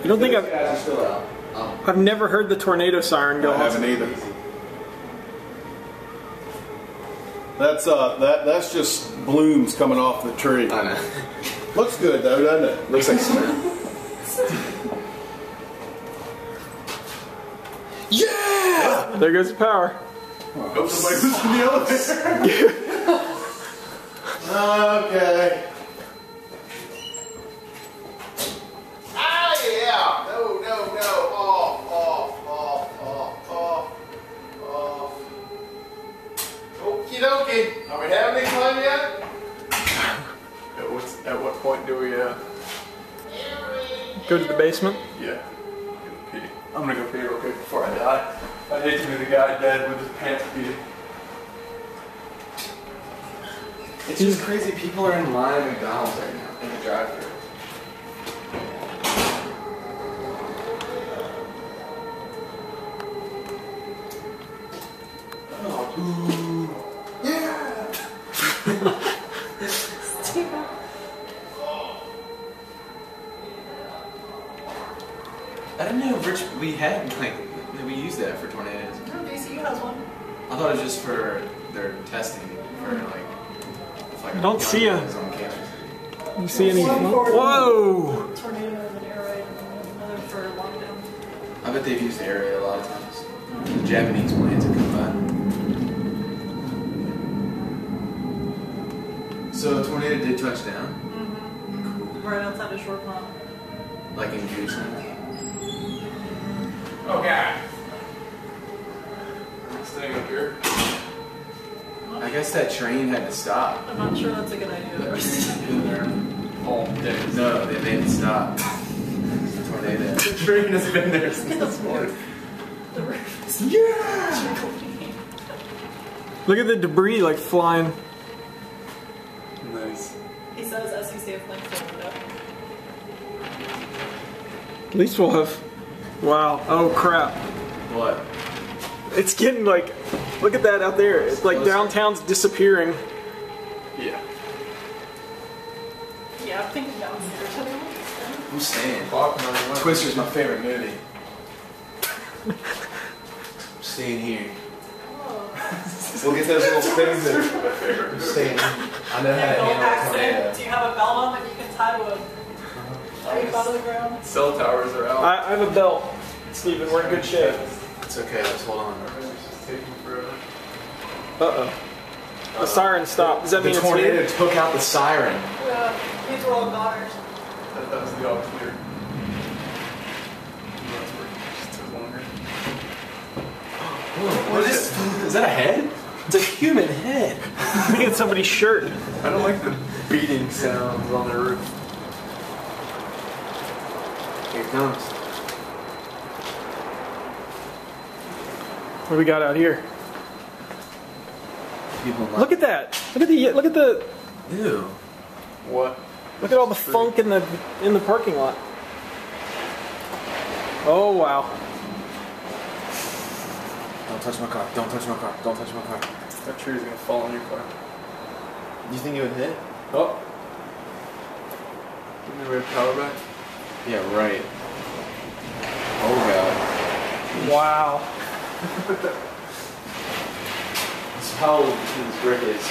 I don't think Those guys are still out. I've never heard the tornado siren go I off. haven't either. That's just blooms coming off the tree. I know. Looks good though, doesn't it? Looks like cement. Yeah! There goes the power. Hope somebody was in the elevator. Okay. Ah, yeah! No. Off. Okie dokie. Are we having any fun yet? At what point do we, Go to the basement. Yeah. Go pee. I'm gonna go pee real quick before I die. I'd hate to be the guy dead with his pants peed. It's just crazy. People are in line at McDonald's right now in the drive-thru. Oh, ooh. Yeah! I didn't know we had that we used that for tornadoes. No, VCU has one. I thought it was just for their testing for like. If, like I don't see a- on campus. You see any? One for Whoa! tornado and an air raid, and another for lockdown. I bet they've used air raid a lot of times. The Japanese planes have come by. So a tornado did touch down? Mm-hmm. Right outside of Short Pond. Like in Houston? Oh, God. Staying up here. I guess that train had to stop. I'm not sure that's a good idea. They're all dead. No, they made it stop. Tornado. The train has been there since this morning. The roof is Yeah! Look at the debris like flying. Nice. He says as he stands next to the window. At least we'll have. Wow. Oh crap. What? It's getting like. Look at that out there. It's like downtown's disappearing. Yeah. Yeah, I'm thinking downstairs. I'm staying. Fuck, no, no. Twister's my favorite movie. I'm staying here. Oh. We'll get those little things that I'm staying. I know how to Don't handle a accident. Do tornado. you have a belt on that you can tie to a pipe out of the ground? Cell towers are out. I have a belt, Steven. We're in good shape. It's okay, let's hold on. It's just taking forever. Uh-oh. The siren stopped. Does that mean The it's tornado here? took out the siren. Yeah, these were all goners. That was the all clear. That's where it just took longer. What is that a head? It's a human head. I think it's somebody's shirt. I don't like the beating sounds on the roof. Here it comes. What do we got out here? People Look at that. Look at the Ew. What? look at all the funk in the parking lot. Oh wow. Don't touch my car. Don't touch my car. Don't touch my car. That tree's gonna fall on your car. You think it would hit? Oh. Didn't we have power back? Yeah, right. Oh god. Wow. So how old this brick is?